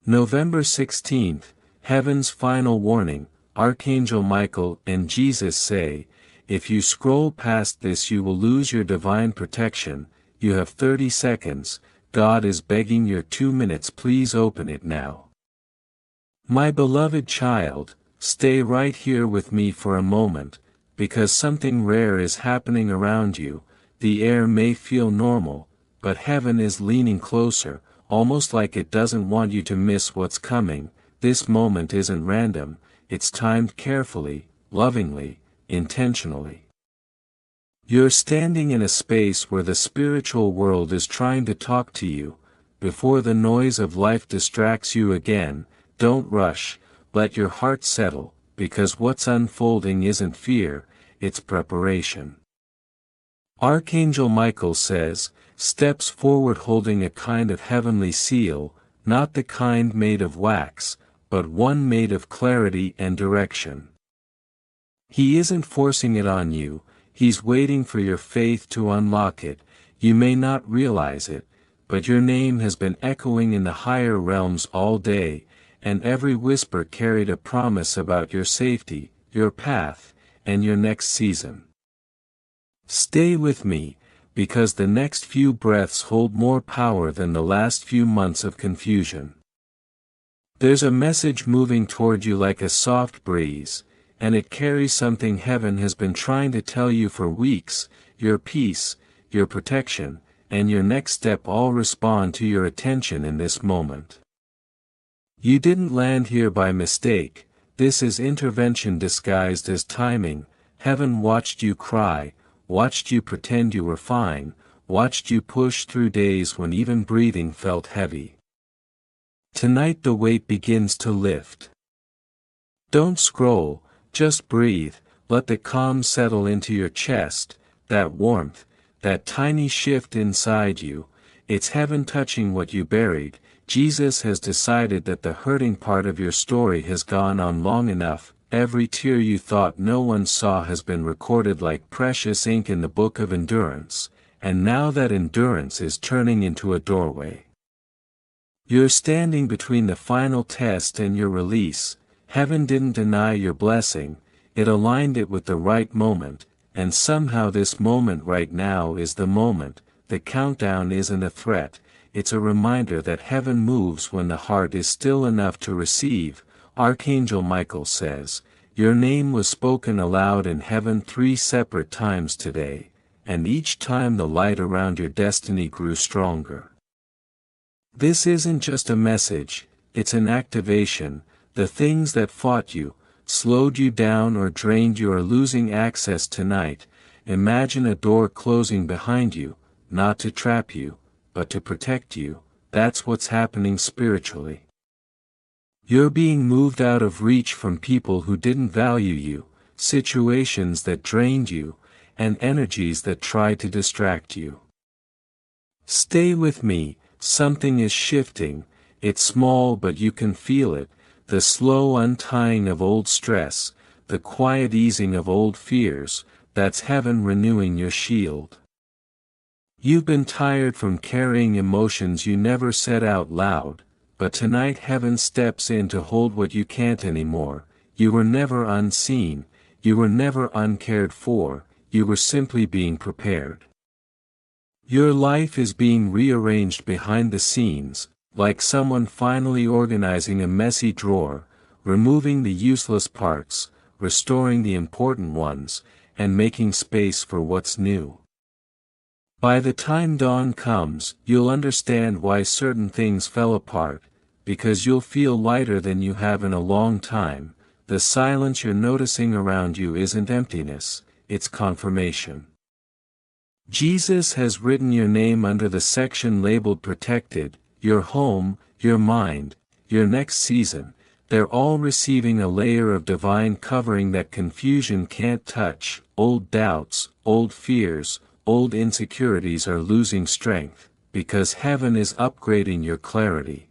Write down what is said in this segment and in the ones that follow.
November 16th, Heaven's final warning. Archangel Michael and Jesus say, if you scroll past this you will lose your divine protection. You have 30 seconds, God is begging your 2 minutes, please open it now. My beloved child, stay right here with me for a moment, because something rare is happening around you. The air may feel normal, but heaven is leaning closer, almost like it doesn't want you to miss what's coming. This moment isn't random, it's timed carefully, lovingly, intentionally. You're standing in a space where the spiritual world is trying to talk to you. Before the noise of life distracts you again, don't rush, let your heart settle, because what's unfolding isn't fear, it's preparation. Archangel Michael says, steps forward holding a kind of heavenly seal, not the kind made of wax, but one made of clarity and direction. He isn't forcing it on you, he's waiting for your faith to unlock it. You may not realize it, but your name has been echoing in the higher realms all day, and every whisper carried a promise about your safety, your path, and your next season. Stay with me, because the next few breaths hold more power than the last few months of confusion. There's a message moving toward you like a soft breeze, and it carries something heaven has been trying to tell you for weeks. Your peace, your protection, and your next step all respond to your attention in this moment. You didn't land here by mistake, this is intervention disguised as timing. Heaven watched you cry, watched you pretend you were fine, watched you push through days when even breathing felt heavy. Tonight the weight begins to lift. Don't scroll, just breathe, let the calm settle into your chest, that warmth, that tiny shift inside you. It's heaven touching what you buried. Jesus has decided that the hurting part of your story has gone on long enough. Every tear you thought no one saw has been recorded like precious ink in the book of endurance, and now that endurance is turning into a doorway. You're standing between the final test and your release. Heaven didn't deny your blessing, it aligned it with the right moment, and somehow this moment right now is the moment. The countdown isn't a threat, it's a reminder that heaven moves when the heart is still enough to receive. Archangel Michael says, your name was spoken aloud in heaven 3 separate times today, and each time the light around your destiny grew stronger. This isn't just a message, it's an activation. The things that fought you, slowed you down or drained you are losing access tonight. Imagine a door closing behind you, not to trap you, but to protect you. That's what's happening spiritually. You're being moved out of reach from people who didn't value you, situations that drained you, and energies that tried to distract you. Stay with me, something is shifting. It's small but you can feel it. The slow untying of old stress, the quiet easing of old fears, that's heaven renewing your shield. You've been tired from carrying emotions you never said out loud, but tonight heaven steps in to hold what you can't anymore. You were never unseen, you were never uncared for, you were simply being prepared. Your life is being rearranged behind the scenes, like someone finally organizing a messy drawer, removing the useless parts, restoring the important ones, and making space for what's new. By the time dawn comes, you'll understand why certain things fell apart, because you'll feel lighter than you have in a long time. The silence you're noticing around you isn't emptiness, it's confirmation. Jesus has written your name under the section labeled protected. Your home, your mind, your next season, they're all receiving a layer of divine covering that confusion can't touch. Old doubts, old fears, old insecurities are losing strength, because heaven is upgrading your clarity.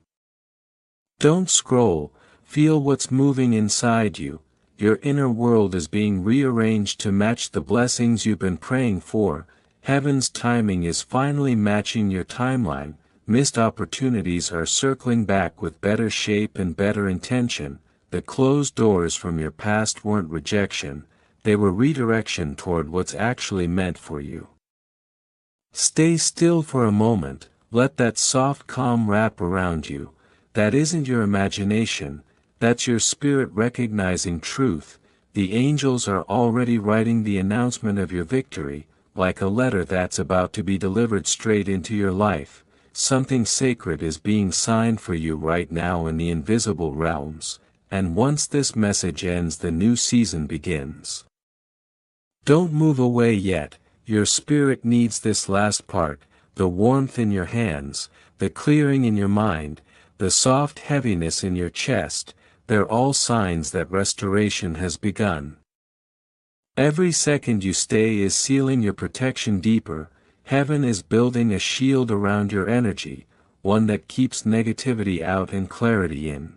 Don't scroll, feel what's moving inside you. Your inner world is being rearranged to match the blessings you've been praying for. Heaven's timing is finally matching your timeline. missed opportunities are circling back with better shape and better intention. The closed doors from your past weren't rejection, they were redirection toward what's actually meant for you. Stay still for a moment, let that soft calm wrap around you. That isn't your imagination, that's your spirit recognizing truth. The angels are already writing the announcement of your victory, like a letter that's about to be delivered straight into your life. Something sacred is being signed for you right now in the invisible realms, and once this message ends, the new season begins. Don't move away yet, your spirit needs this last part, the warmth in your hands, the clearing in your mind, the soft heaviness in your chest. They're all signs that restoration has begun. Every second you stay is sealing your protection deeper. Heaven is building a shield around your energy, one that keeps negativity out and clarity in.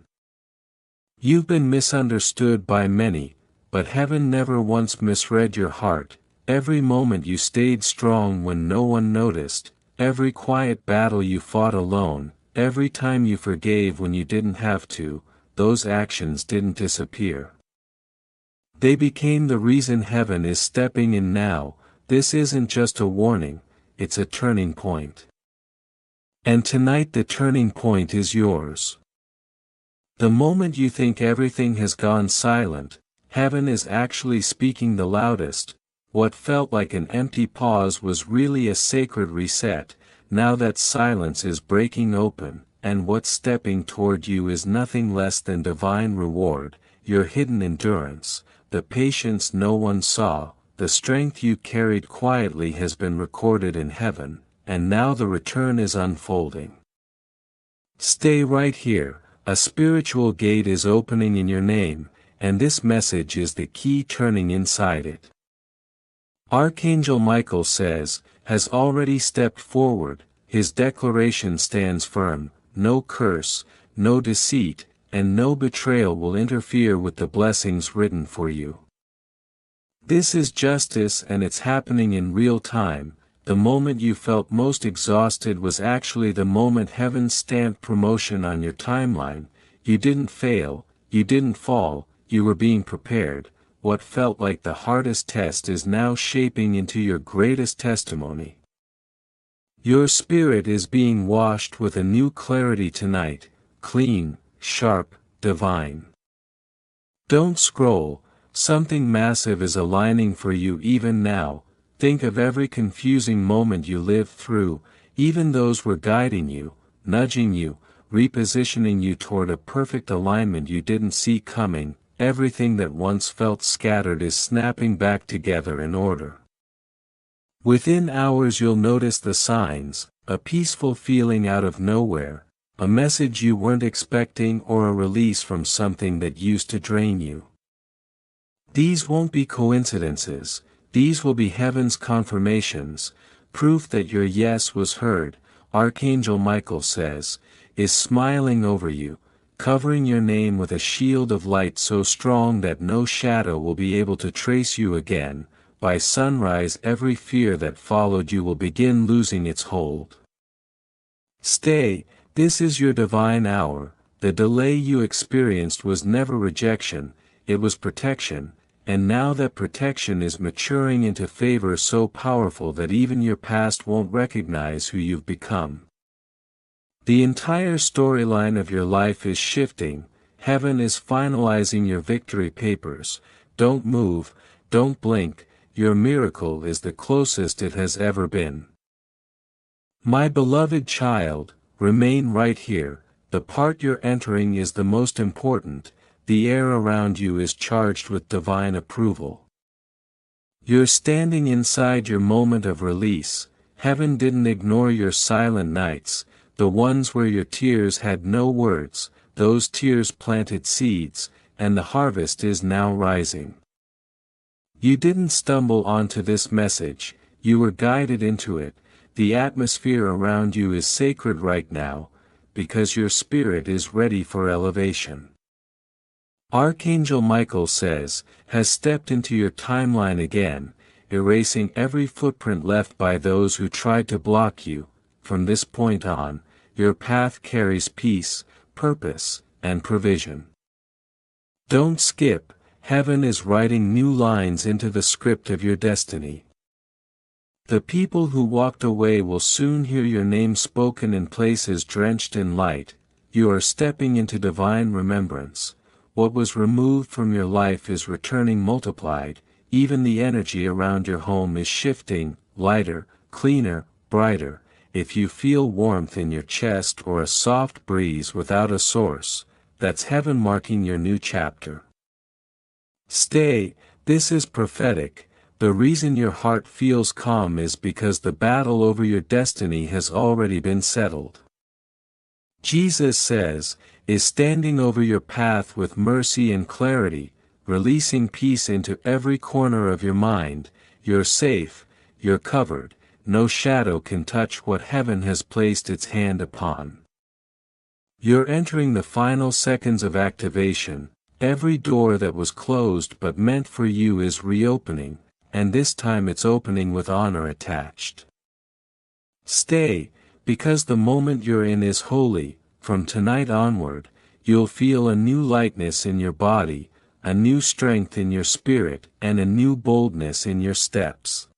You've been misunderstood by many, but heaven never once misread your heart. Every moment you stayed strong when no one noticed, every quiet battle you fought alone, every time you forgave when you didn't have to, those actions didn't disappear. They became the reason heaven is stepping in now. This isn't just a warning, it's a turning point. And tonight the turning point is yours. The moment you think everything has gone silent, heaven is actually speaking the loudest. What felt like an empty pause was really a sacred reset. Now that silence is breaking open, and what's stepping toward you is nothing less than divine reward, your hidden endurance, the patience no one saw, the strength you carried quietly has been recorded in heaven, and now the return is unfolding. Stay right here, a spiritual gate is opening in your name, and this message is the key turning inside it. Archangel Michael has already stepped forward. His declaration stands firm. No curse, no deceit, and no betrayal will interfere with the blessings written for you. This is justice, and it's happening in real time. The moment you felt most exhausted was actually the moment heaven stamped promotion on your timeline. You didn't fail, you didn't fall, you were being prepared. What felt like the hardest test is now shaping into your greatest testimony. Your spirit is being washed with a new clarity tonight, clean, sharp, divine. Don't scroll, something massive is aligning for you even now. Think of every confusing moment you lived through, even those were guiding you, nudging you, repositioning you toward a perfect alignment you didn't see coming. Everything that once felt scattered is snapping back together in order. Within hours you'll notice the signs, a peaceful feeling out of nowhere, a message you weren't expecting, or a release from something that used to drain you. These won't be coincidences, these will be heaven's confirmations, proof that your yes was heard. Archangel Michael is smiling over you, covering your name with a shield of light so strong that no shadow will be able to trace you again. By sunrise every fear that followed you will begin losing its hold. Stay, this is your divine hour. The delay you experienced was never rejection, it was protection, and now that protection is maturing into favor so powerful that even your past won't recognize who you've become. The entire storyline of your life is shifting. Heaven is finalizing your victory papers. Don't move, don't blink. Your miracle is the closest it has ever been. My beloved child, remain right here. The part you're entering is the most important. The air around you is charged with divine approval. You're standing inside your moment of release. Heaven didn't ignore your silent nights, the ones where your tears had no words. Those tears planted seeds, and the harvest is now rising. You didn't stumble onto this message, you were guided into it. The atmosphere around you is sacred right now, because your spirit is ready for elevation. Archangel Michael has stepped into your timeline again, erasing every footprint left by those who tried to block you. From this point on, your path carries peace, purpose, and provision. Don't skip, heaven is writing new lines into the script of your destiny. The people who walked away will soon hear your name spoken in places drenched in light. You are stepping into divine remembrance. What was removed from your life is returning multiplied. Even the energy around your home is shifting, lighter, cleaner, brighter. If you feel warmth in your chest or a soft breeze without a source, that's heaven marking your new chapter. Stay, this is prophetic. The reason your heart feels calm is because the battle over your destiny has already been settled. Jesus says, is standing over your path with mercy and clarity, releasing peace into every corner of your mind. You're safe, you're covered, no shadow can touch what heaven has placed its hand upon. You're entering the final seconds of activation. Every door that was closed but meant for you is reopening, and this time it's opening with honor attached. Stay, because the moment you're in is holy. From tonight onward, you'll feel a new lightness in your body, a new strength in your spirit, and a new boldness in your steps.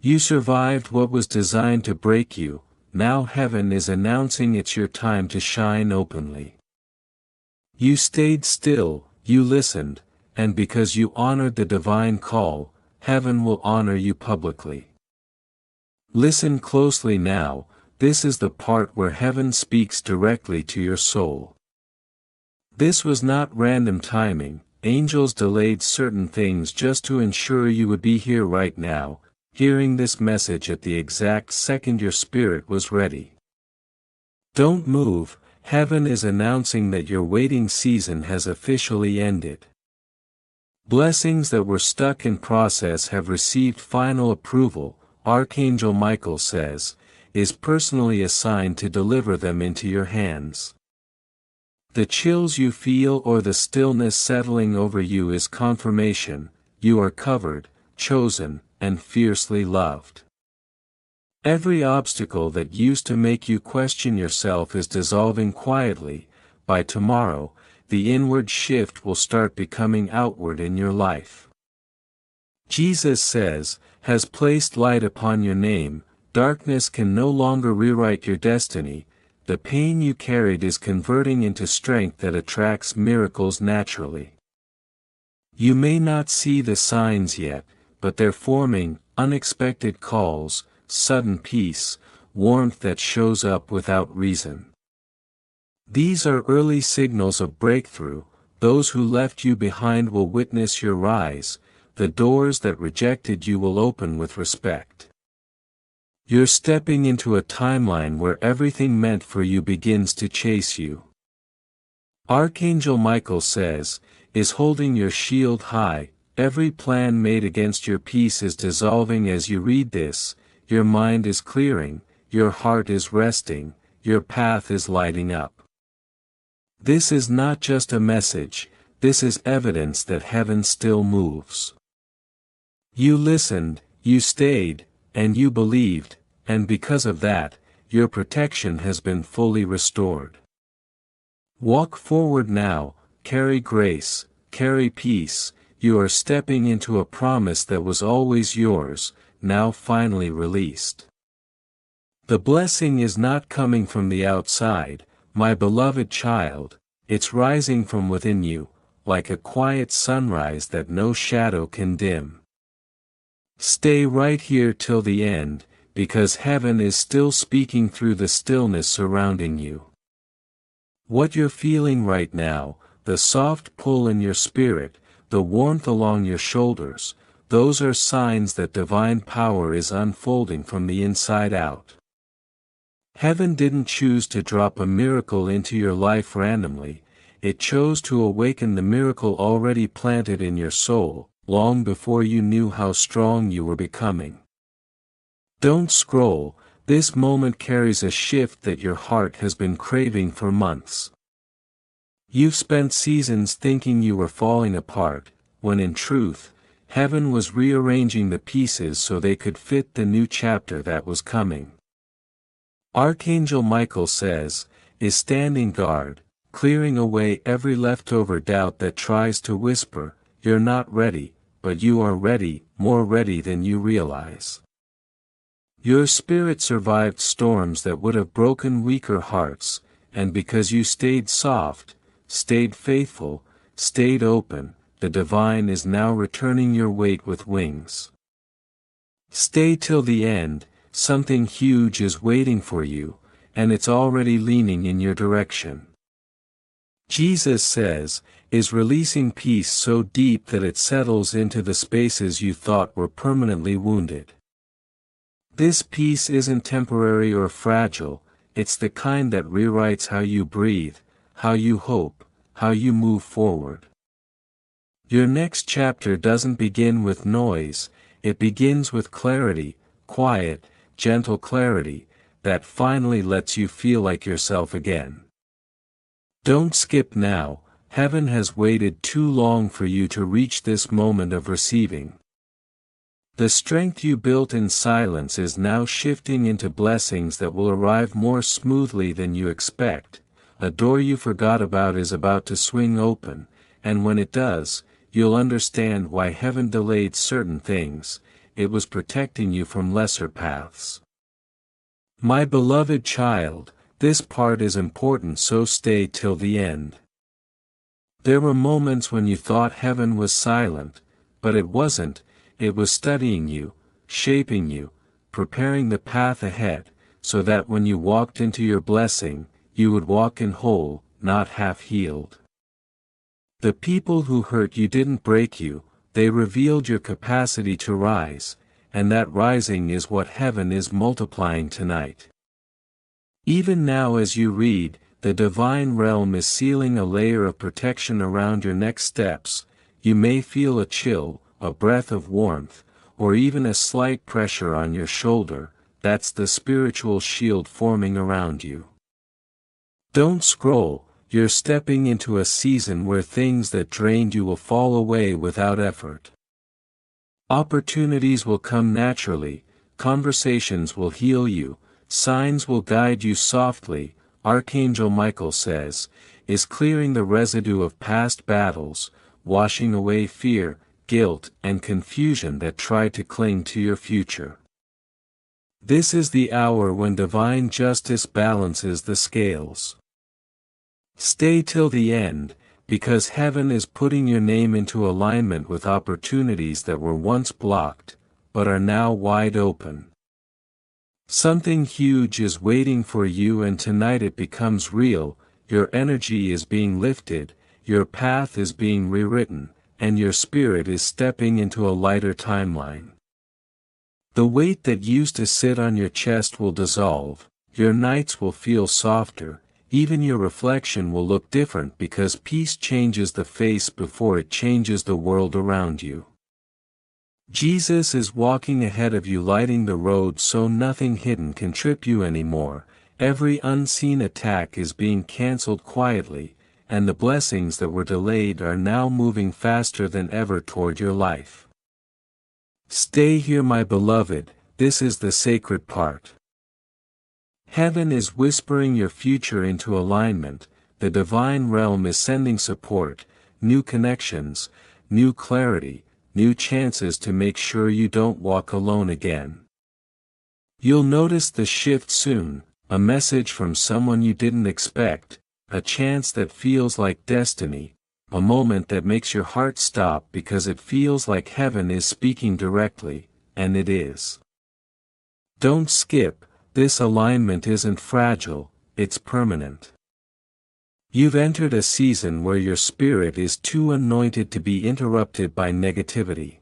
You survived what was designed to break you. Now heaven is announcing it's your time to shine openly. You stayed still, you listened, and because you honored the divine call, heaven will honor you publicly. Listen closely now, this is the part where heaven speaks directly to your soul. This was not random timing, angels delayed certain things just to ensure you would be here right now, hearing this message at the exact second your spirit was ready. Don't move, heaven is announcing that your waiting season has officially ended. Blessings that were stuck in process have received final approval, Archangel Michael says, is personally assigned to deliver them into your hands. The chills you feel or the stillness settling over you is confirmation, you are covered, chosen, and fiercely loved. Every obstacle that used to make you question yourself is dissolving quietly. By tomorrow, the inward shift will start becoming outward in your life. Jesus says, has placed light upon your name. Darkness can no longer rewrite your destiny. The pain you carried is converting into strength that attracts miracles naturally. You may not see the signs yet, but they're forming, unexpected calls, sudden peace, warmth that shows up without reason. These are early signals of breakthrough. Those who left you behind will witness your rise. The doors that rejected you will open with respect. You're stepping into a timeline where everything meant for you begins to chase you. Archangel Michael says, is holding your shield high. Every plan made against your peace is dissolving as you read this. Your mind is clearing, your heart is resting, your path is lighting up. This is not just a message, this is evidence that heaven still moves. You listened, you stayed, and you believed, and because of that, your protection has been fully restored. Walk forward now, carry grace, carry peace. You are stepping into a promise that was always yours, now finally released. The blessing is not coming from the outside, my beloved child, it's rising from within you, like a quiet sunrise that no shadow can dim. Stay right here till the end, because heaven is still speaking through the stillness surrounding you. What you're feeling right now, the soft pull in your spirit, the warmth along your shoulders, those are signs that divine power is unfolding from the inside out. Heaven didn't choose to drop a miracle into your life randomly, it chose to awaken the miracle already planted in your soul, long before you knew how strong you were becoming. Don't scroll, this moment carries a shift that your heart has been craving for months. You've spent seasons thinking you were falling apart, when in truth, heaven was rearranging the pieces so they could fit the new chapter that was coming. Archangel Michael says, is standing guard, clearing away every leftover doubt that tries to whisper, "You're not ready," but you are ready, more ready than you realize. Your spirit survived storms that would have broken weaker hearts, and because you stayed soft, stayed faithful, stayed open, the divine is now returning your weight with wings. Stay till the end, something huge is waiting for you, and it's already leaning in your direction. Jesus says, is releasing peace so deep that it settles into the spaces you thought were permanently wounded. This peace isn't temporary or fragile, it's the kind that rewrites how you breathe, how you hope, how you move forward. Your next chapter doesn't begin with noise, it begins with clarity, quiet, gentle clarity, that finally lets you feel like yourself again. Don't skip now, heaven has waited too long for you to reach this moment of receiving. The strength you built in silence is now shifting into blessings that will arrive more smoothly than you expect. A door you forgot about is about to swing open, and when it does, you'll understand why heaven delayed certain things. It was protecting you from lesser paths. My beloved child, this part is important, so stay till the end. There were moments when you thought heaven was silent, but it wasn't. It was studying you, shaping you, preparing the path ahead, so that when you walked into your blessing, you would walk in whole, not half-healed. The people who hurt you didn't break you, they revealed your capacity to rise, and that rising is what heaven is multiplying tonight. Even now as you read, the divine realm is sealing a layer of protection around your next steps. You may feel a chill, a breath of warmth, or even a slight pressure on your shoulder. That's the spiritual shield forming around you. Don't scroll, you're stepping into a season where things that drained you will fall away without effort. Opportunities will come naturally, conversations will heal you, signs will guide you softly. Archangel Michael says, is clearing the residue of past battles, washing away fear, guilt, and confusion that try to cling to your future. This is the hour when divine justice balances the scales. Stay till the end, because heaven is putting your name into alignment with opportunities that were once blocked, but are now wide open. Something huge is waiting for you, and tonight it becomes real. Your energy is being lifted, your path is being rewritten, and your spirit is stepping into a lighter timeline. The weight that used to sit on your chest will dissolve, your nights will feel softer, even your reflection will look different, because peace changes the face before it changes the world around you. Jesus is walking ahead of you, lighting the road so nothing hidden can trip you anymore. Every unseen attack is being cancelled quietly, and the blessings that were delayed are now moving faster than ever toward your life. Stay here, my beloved, this is the sacred part. Heaven is whispering your future into alignment, the divine realm is sending support, new connections, new clarity, new chances to make sure you don't walk alone again. You'll notice the shift soon, a message from someone you didn't expect, a chance that feels like destiny, a moment that makes your heart stop because it feels like heaven is speaking directly, and it is. Don't skip, this alignment isn't fragile, it's permanent. You've entered a season where your spirit is too anointed to be interrupted by negativity.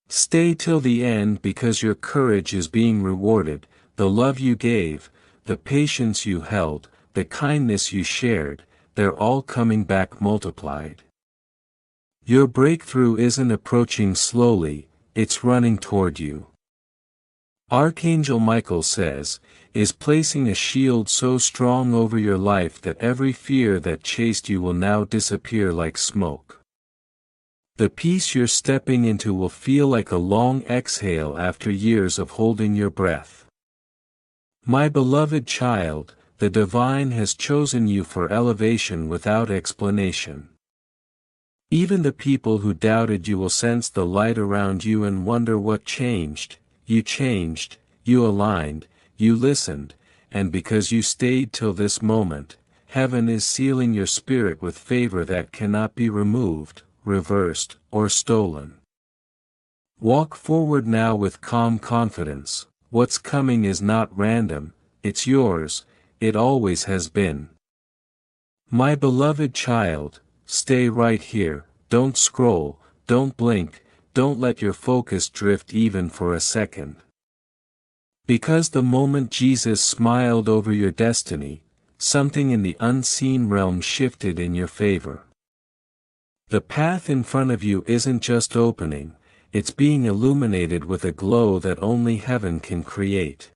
Stay till the end, because your courage is being rewarded, the love you gave, the patience you held, the kindness you shared, they're all coming back multiplied. Your breakthrough isn't approaching slowly, it's running toward you. Archangel Michael says, is placing a shield so strong over your life that every fear that chased you will now disappear like smoke. The peace you're stepping into will feel like a long exhale after years of holding your breath. My beloved child, the divine has chosen you for elevation without explanation. Even the people who doubted you will sense the light around you and wonder what changed. You aligned, you listened, and because you stayed till this moment, heaven is sealing your spirit with favor that cannot be removed, reversed, or stolen. Walk forward now with calm confidence. What's coming is not random, it's yours, it always has been. My beloved child, stay right here, don't scroll, don't blink, don't let your focus drift even for a second. Because the moment Jesus smiled over your destiny, something in the unseen realm shifted in your favor. The path in front of you isn't just opening, it's being illuminated with a glow that only heaven can create.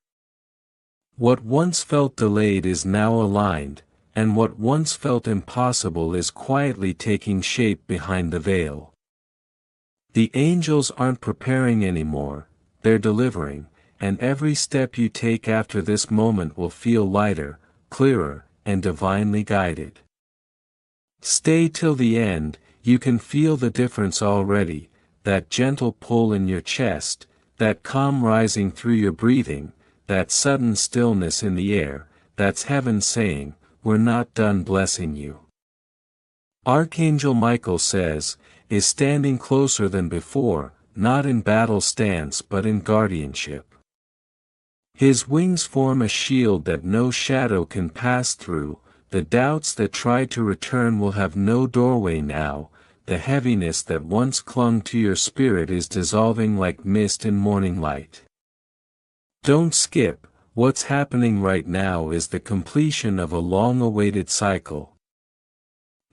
What once felt delayed is now aligned, and what once felt impossible is quietly taking shape behind the veil. The angels aren't preparing anymore, they're delivering, and every step you take after this moment will feel lighter, clearer, and divinely guided. Stay till the end, you can feel the difference already, that gentle pull in your chest, that calm rising through your breathing, that sudden stillness in the air, that's heaven saying, "We're not done blessing you." Archangel Michael says, is standing closer than before, not in battle stance but in guardianship. His wings form a shield that no shadow can pass through, the doubts that try to return will have no doorway now, the heaviness that once clung to your spirit is dissolving like mist in morning light. Don't skip, what's happening right now is the completion of a long-awaited cycle.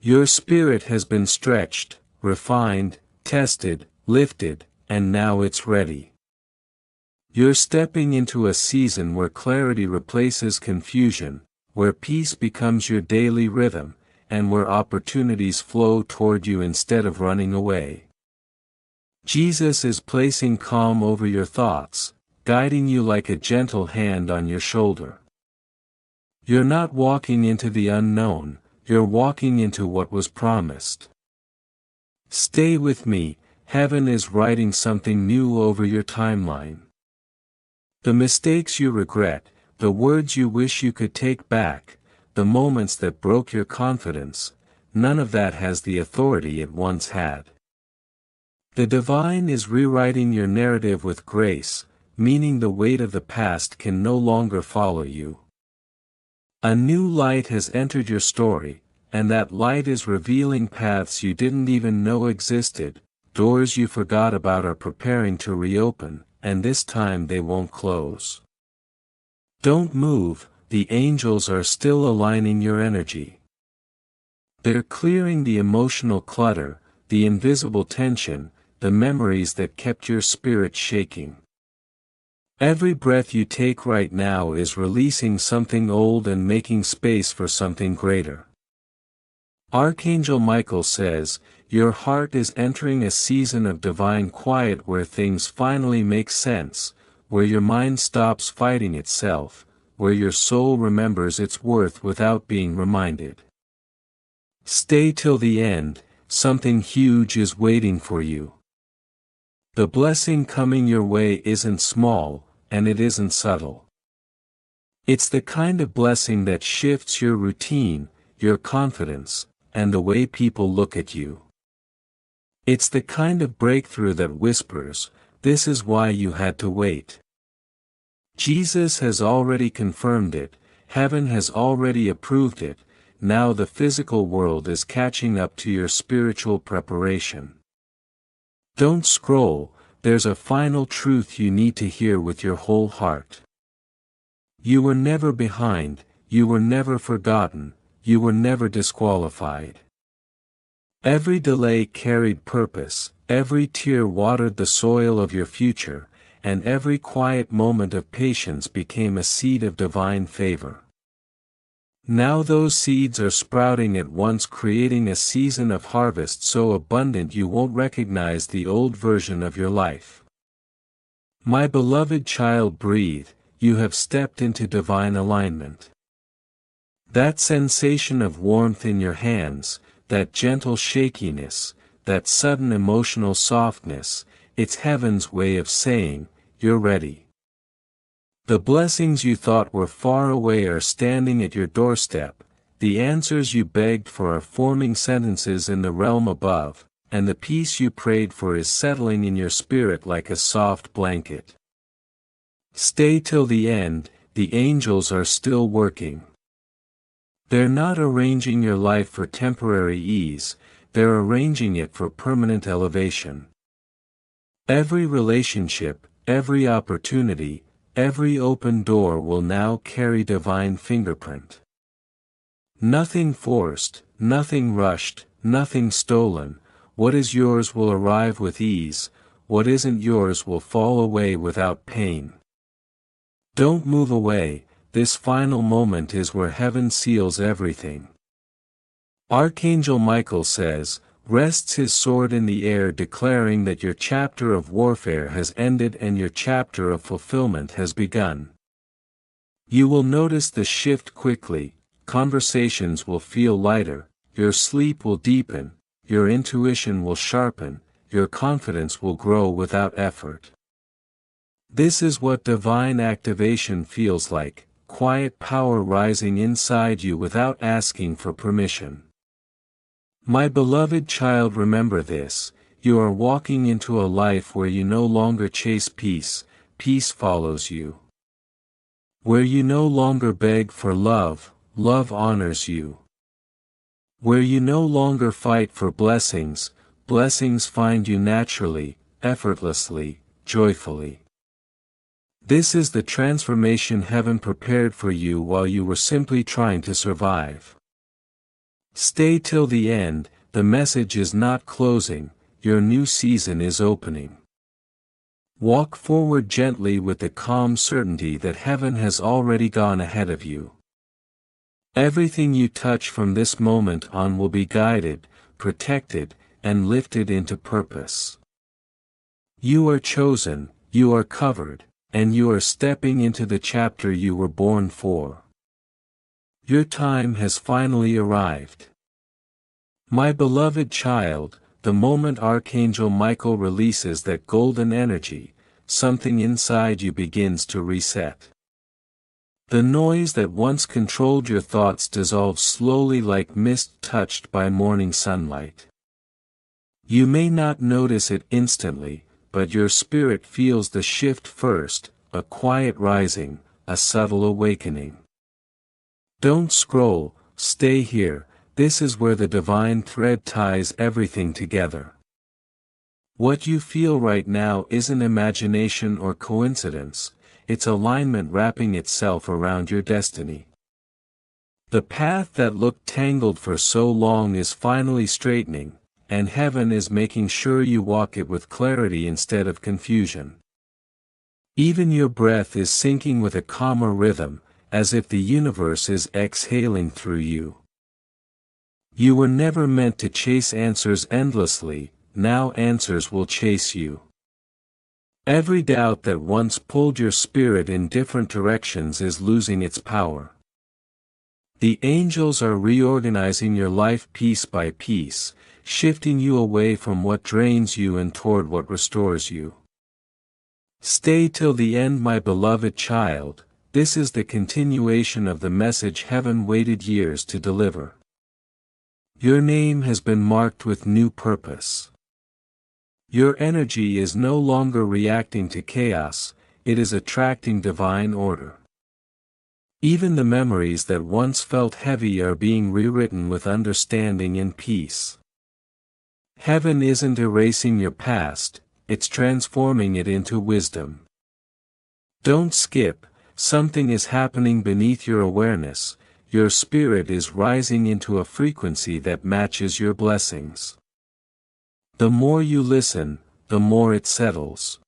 Your spirit has been stretched, refined, tested, lifted, and now it's ready. You're stepping into a season where clarity replaces confusion, where peace becomes your daily rhythm, and where opportunities flow toward you instead of running away. Jesus is placing calm over your thoughts, guiding you like a gentle hand on your shoulder. You're not walking into the unknown, you're walking into what was promised. Stay with me, heaven is writing something new over your timeline. The mistakes you regret, the words you wish you could take back, the moments that broke your confidence, none of that has the authority it once had. The divine is rewriting your narrative with grace, meaning the weight of the past can no longer follow you. A new light has entered your story, and that light is revealing paths you didn't even know existed, doors you forgot about are preparing to reopen, and this time they won't close. Don't move, the angels are still aligning your energy. They're clearing the emotional clutter, the invisible tension, the memories that kept your spirit shaking. Every breath you take right now is releasing something old and making space for something greater. Archangel Michael says, your heart is entering a season of divine quiet where things finally make sense, where your mind stops fighting itself, where your soul remembers its worth without being reminded. Stay till the end, something huge is waiting for you. The blessing coming your way isn't small, and it isn't subtle. It's the kind of blessing that shifts your routine, your confidence, and the way people look at you. It's the kind of breakthrough that whispers, this is why you had to wait. Jesus has already confirmed it, heaven has already approved it, now the physical world is catching up to your spiritual preparation. Don't scroll, there's a final truth you need to hear with your whole heart. You were never behind, you were never forgotten, you were never disqualified. Every delay carried purpose, every tear watered the soil of your future, and every quiet moment of patience became a seed of divine favor. Now those seeds are sprouting at once, creating a season of harvest so abundant you won't recognize the old version of your life. My beloved child, breathe, you have stepped into divine alignment. That sensation of warmth in your hands, that gentle shakiness, that sudden emotional softness, it's heaven's way of saying, you're ready. The blessings you thought were far away are standing at your doorstep, the answers you begged for are forming sentences in the realm above, and the peace you prayed for is settling in your spirit like a soft blanket. Stay till the end, the angels are still working. They're not arranging your life for temporary ease, they're arranging it for permanent elevation. Every relationship, every opportunity, every open door will now carry divine fingerprint. Nothing forced, nothing rushed, nothing stolen. What is yours will arrive with ease, what isn't yours will fall away without pain. Don't move away, this final moment is where heaven seals everything. Archangel Michael says, rests his sword in the air declaring that your chapter of warfare has ended and your chapter of fulfillment has begun. You will notice the shift quickly, conversations will feel lighter, your sleep will deepen, your intuition will sharpen, your confidence will grow without effort. This is what divine activation feels like, quiet power rising inside you without asking for permission. My beloved child, remember this, you are walking into a life where you no longer chase peace, peace follows you. Where you no longer beg for love, love honors you. Where you no longer fight for blessings, blessings find you naturally, effortlessly, joyfully. This is the transformation heaven prepared for you while you were simply trying to survive. Stay till the end, the message is not closing, your new season is opening. Walk forward gently with the calm certainty that heaven has already gone ahead of you. Everything you touch from this moment on will be guided, protected, and lifted into purpose. You are chosen, you are covered, and you are stepping into the chapter you were born for. Your time has finally arrived. My beloved child, the moment Archangel Michael releases that golden energy, something inside you begins to reset. The noise that once controlled your thoughts dissolves slowly like mist touched by morning sunlight. You may not notice it instantly, but your spirit feels the shift first, a quiet rising, a subtle awakening. Don't scroll, stay here, this is where the divine thread ties everything together. What you feel right now isn't imagination or coincidence, it's alignment wrapping itself around your destiny. The path that looked tangled for so long is finally straightening, and heaven is making sure you walk it with clarity instead of confusion. Even your breath is syncing with a calmer rhythm, as if the universe is exhaling through you. You were never meant to chase answers endlessly, now answers will chase you. Every doubt that once pulled your spirit in different directions is losing its power. The angels are reorganizing your life piece by piece, shifting you away from what drains you and toward what restores you. Stay till the end, my beloved child, this is the continuation of the message heaven waited years to deliver. Your name has been marked with new purpose. Your energy is no longer reacting to chaos, it is attracting divine order. Even the memories that once felt heavy are being rewritten with understanding and peace. Heaven isn't erasing your past, it's transforming it into wisdom. Don't skip, something is happening beneath your awareness, your spirit is rising into a frequency that matches your blessings. The more you listen, the more it settles.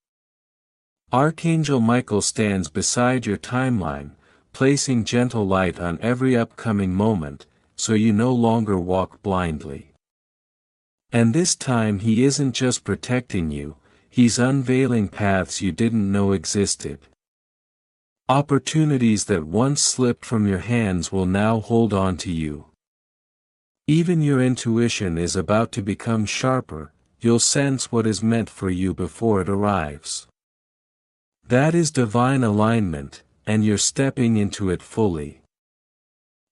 Archangel Michael stands beside your timeline, placing gentle light on every upcoming moment, so you no longer walk blindly. And this time he isn't just protecting you, he's unveiling paths you didn't know existed. Opportunities that once slipped from your hands will now hold on to you. Even your intuition is about to become sharper, you'll sense what is meant for you before it arrives. That is divine alignment, and you're stepping into it fully.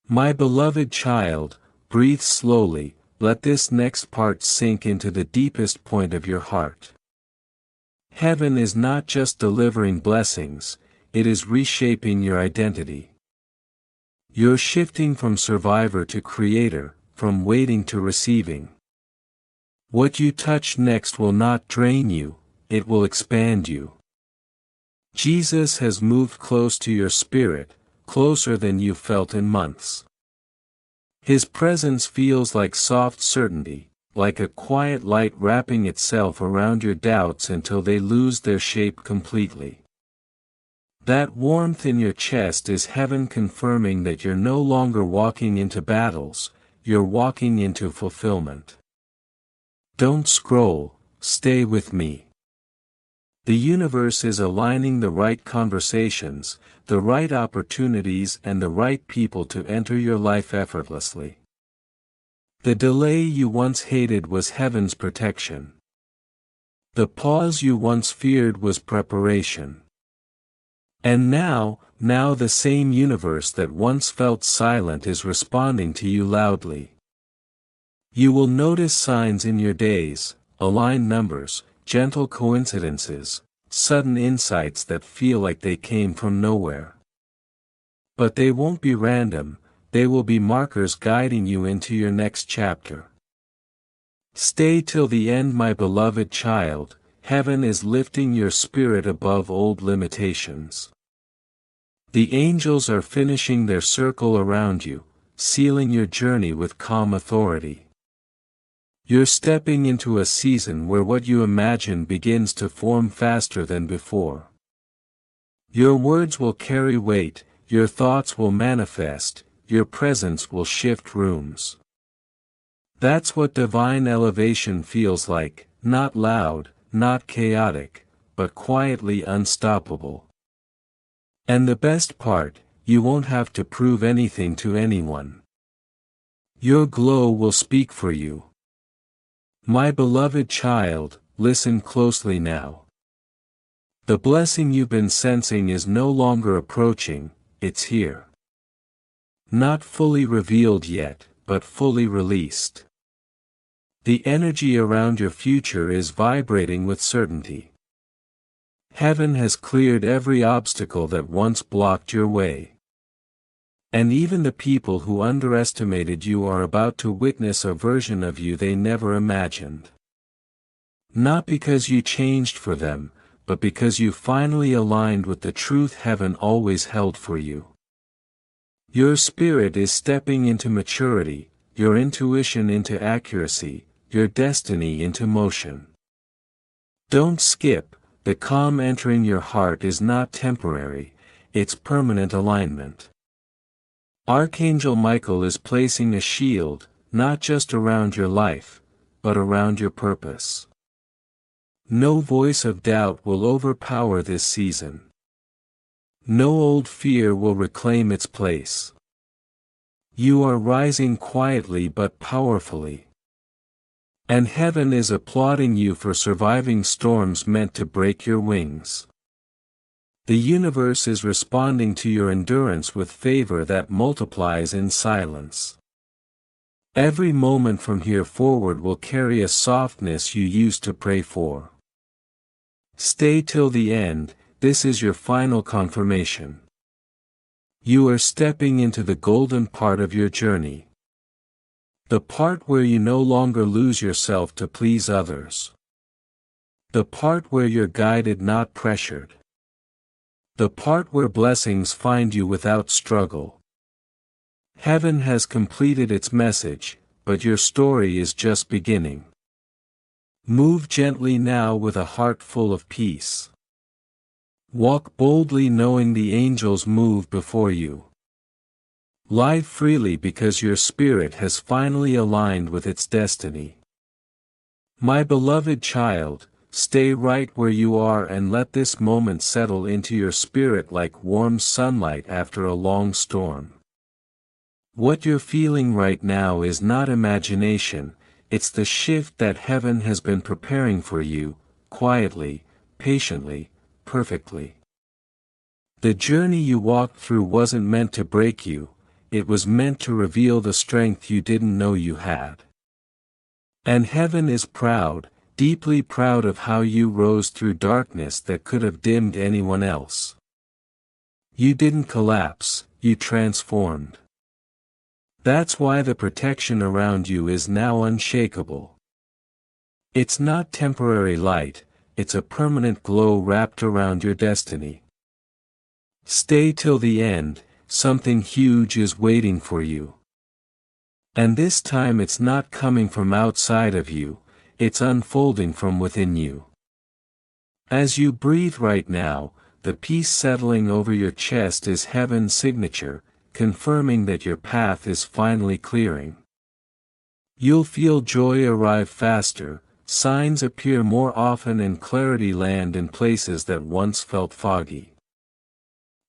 My beloved child, breathe slowly, let this next part sink into the deepest point of your heart. Heaven is not just delivering blessings, it is reshaping your identity. You're shifting from survivor to creator, from waiting to receiving. What you touch next will not drain you, it will expand you. Jesus has moved close to your spirit, closer than you've felt in months. His presence feels like soft certainty, like a quiet light wrapping itself around your doubts until they lose their shape completely. That warmth in your chest is heaven confirming that you're no longer walking into battles, you're walking into fulfillment. Don't scroll, stay with me. The universe is aligning the right conversations, the right opportunities and the right people to enter your life effortlessly. The delay you once hated was heaven's protection. The pause you once feared was preparation. And now the same universe that once felt silent is responding to you loudly. You will notice signs in your days, aligned numbers, gentle coincidences, sudden insights that feel like they came from nowhere. But they won't be random, they will be markers guiding you into your next chapter. Stay till the end, my beloved child, heaven is lifting your spirit above old limitations. The angels are finishing their circle around you, sealing your journey with calm authority. You're stepping into a season where what you imagine begins to form faster than before. Your words will carry weight, your thoughts will manifest, your presence will shift rooms. That's what divine elevation feels like, not loud, not chaotic, but quietly unstoppable. And the best part, you won't have to prove anything to anyone. Your glow will speak for you. My beloved child, listen closely now. The blessing you've been sensing is no longer approaching, it's here. Not fully revealed yet, but fully released. The energy around your future is vibrating with certainty. Heaven has cleared every obstacle that once blocked your way. And even the people who underestimated you are about to witness a version of you they never imagined. Not because you changed for them, but because you finally aligned with the truth heaven always held for you. Your spirit is stepping into maturity, your intuition into accuracy, your destiny into motion. Don't skip, the calm entering your heart is not temporary, it's permanent alignment. Archangel Michael is placing a shield, not just around your life, but around your purpose. No voice of doubt will overpower this season. No old fear will reclaim its place. You are rising quietly but powerfully. And heaven is applauding you for surviving storms meant to break your wings. The universe is responding to your endurance with favor that multiplies in silence. Every moment from here forward will carry a softness you used to pray for. Stay till the end, this is your final confirmation. You are stepping into the golden part of your journey. The part where you no longer lose yourself to please others. The part where you're guided, not pressured. The part where blessings find you without struggle. Heaven has completed its message, but your story is just beginning. Move gently now with a heart full of peace. Walk boldly knowing the angels move before you. Live freely because your spirit has finally aligned with its destiny. My beloved child, stay right where you are and let this moment settle into your spirit like warm sunlight after a long storm. What you're feeling right now is not imagination, it's the shift that heaven has been preparing for you, quietly, patiently, perfectly. The journey you walked through wasn't meant to break you, it was meant to reveal the strength you didn't know you had. And heaven is proud, deeply proud of how you rose through darkness that could have dimmed anyone else. You didn't collapse, you transformed. That's why the protection around you is now unshakable. It's not temporary light, it's a permanent glow wrapped around your destiny. Stay till the end, something huge is waiting for you. And this time it's not coming from outside of you, it's unfolding from within you. As you breathe right now, the peace settling over your chest is heaven's signature, confirming that your path is finally clearing. You'll feel joy arrive faster, signs appear more often and clarity land in places that once felt foggy.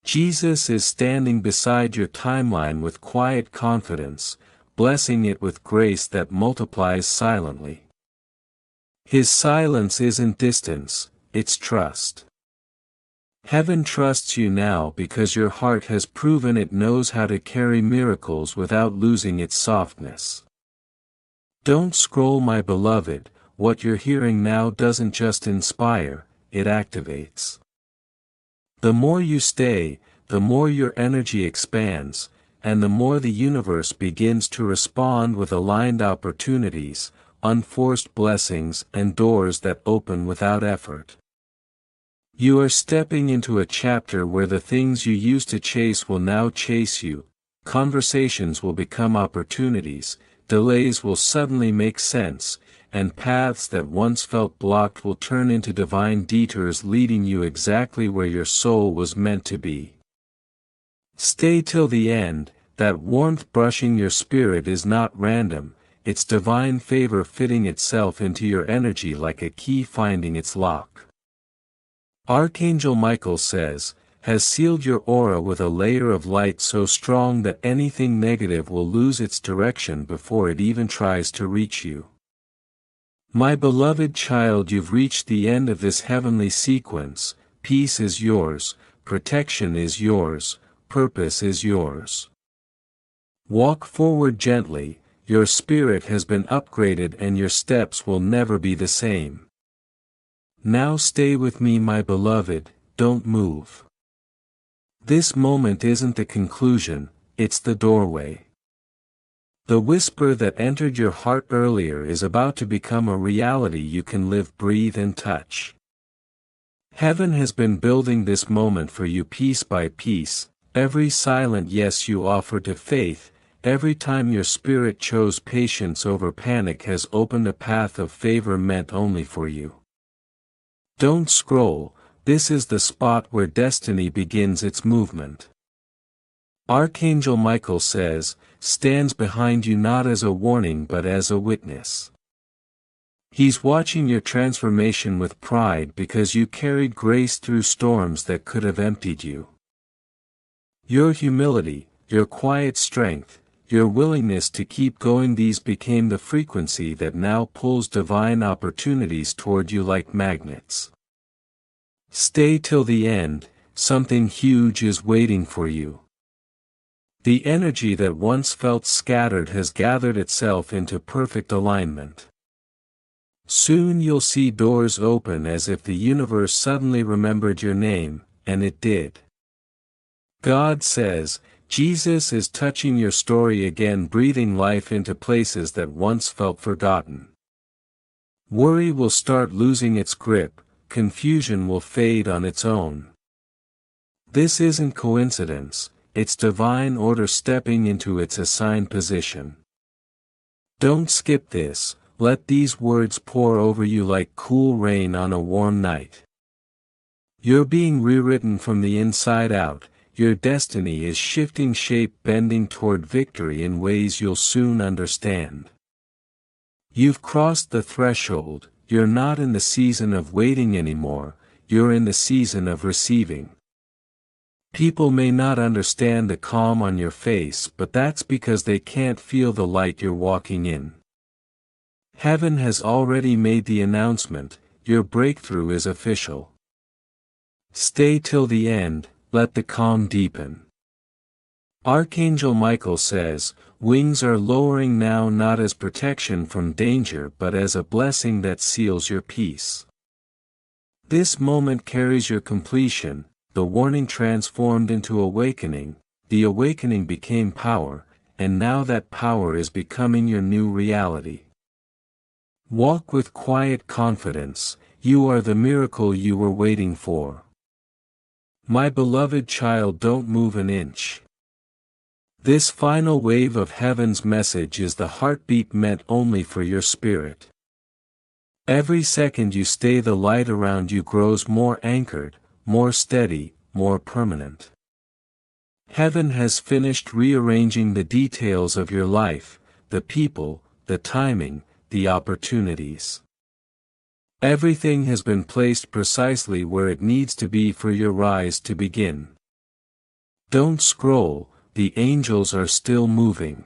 Jesus is standing beside your timeline with quiet confidence, blessing it with grace that multiplies silently. His silence isn't distance, it's trust. Heaven trusts you now because your heart has proven it knows how to carry miracles without losing its softness. Don't scroll, my beloved, what you're hearing now doesn't just inspire, it activates. The more you stay, the more your energy expands, and the more the universe begins to respond with aligned opportunities, unforced blessings and doors that open without effort. You are stepping into a chapter where the things you used to chase will now chase you, conversations will become opportunities, delays will suddenly make sense, and paths that once felt blocked will turn into divine detours leading you exactly where your soul was meant to be. Stay till the end, that warmth brushing your spirit is not random, it's divine favor fitting itself into your energy like a key finding its lock. Archangel Michael says, has sealed your aura with a layer of light so strong that anything negative will lose its direction before it even tries to reach you. My beloved child, you've reached the end of this heavenly sequence, peace is yours, protection is yours, purpose is yours. Walk forward gently, your spirit has been upgraded and your steps will never be the same. Now stay with me, my beloved, don't move. This moment isn't the conclusion, it's the doorway. The whisper that entered your heart earlier is about to become a reality you can live, breathe and touch. Heaven has been building this moment for you piece by piece, every silent yes you offer to faith, every time your spirit chose patience over panic has opened a path of favor meant only for you. Don't scroll, this is the spot where destiny begins its movement. Archangel Michael says, stands behind you not as a warning but as a witness. He's watching your transformation with pride because you carried grace through storms that could have emptied you. Your humility, your quiet strength, your willingness to keep going, these became the frequency that now pulls divine opportunities toward you like magnets. Stay till the end, something huge is waiting for you. The energy that once felt scattered has gathered itself into perfect alignment. Soon you'll see doors open as if the universe suddenly remembered your name, and it did. God says, Jesus is touching your story again, breathing life into places that once felt forgotten. Worry will start losing its grip, confusion will fade on its own. This isn't coincidence, it's divine order stepping into its assigned position. Don't skip this, let these words pour over you like cool rain on a warm night. You're being rewritten from the inside out. Your destiny is shifting shape, bending toward victory in ways you'll soon understand. You've crossed the threshold, you're not in the season of waiting anymore, you're in the season of receiving. People may not understand the calm on your face, but that's because they can't feel the light you're walking in. Heaven has already made the announcement, your breakthrough is official. Stay till the end, let the calm deepen. Archangel Michael says, wings are lowering now, not as protection from danger but as a blessing that seals your peace. This moment carries your completion, the warning transformed into awakening, the awakening became power, and now that power is becoming your new reality. Walk with quiet confidence, you are the miracle you were waiting for. My beloved child, don't move an inch. This final wave of heaven's message is the heartbeat meant only for your spirit. Every second you stay, the light around you grows more anchored, more steady, more permanent. Heaven has finished rearranging the details of your life, the people, the timing, the opportunities. Everything has been placed precisely where it needs to be for your rise to begin. Don't scroll, the angels are still moving.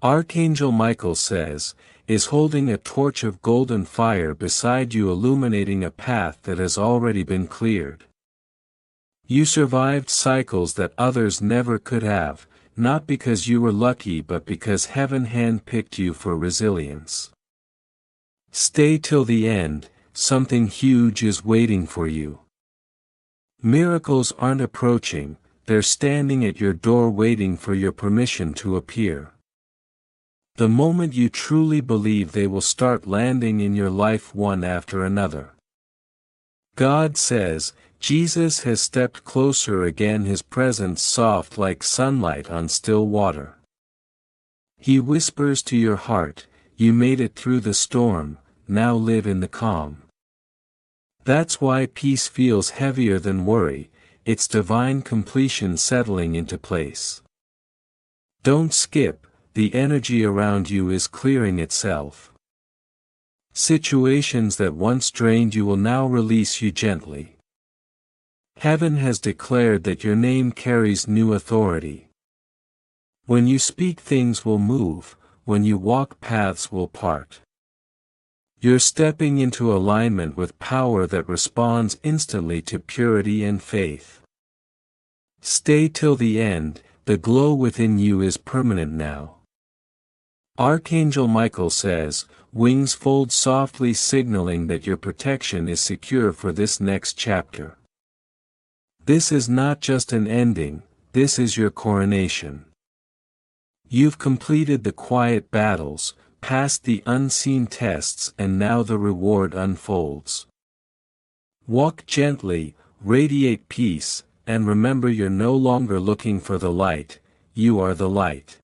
Archangel Michael says, is holding a torch of golden fire beside you, illuminating a path that has already been cleared. You survived cycles that others never could have, not because you were lucky but because heaven handpicked you for resilience. Stay till the end, something huge is waiting for you. Miracles aren't approaching, they're standing at your door waiting for your permission to appear. The moment you truly believe, they will start landing in your life one after another. God says, Jesus has stepped closer again, his presence soft like sunlight on still water. He whispers to your heart, you made it through the storm, now live in the calm. That's why peace feels heavier than worry, it's divine completion settling into place. Don't skip, the energy around you is clearing itself. Situations that once drained you will now release you gently. Heaven has declared that your name carries new authority. When you speak, things will move, when you walk, paths will part. You're stepping into alignment with power that responds instantly to purity and faith. Stay till the end, the glow within you is permanent now. Archangel Michael says, wings fold softly, signaling that your protection is secure for this next chapter. This is not just an ending, this is your coronation. You've completed the quiet battles, passed the unseen tests, and now the reward unfolds. Walk gently, radiate peace, and remember, you're no longer looking for the light, you are the light.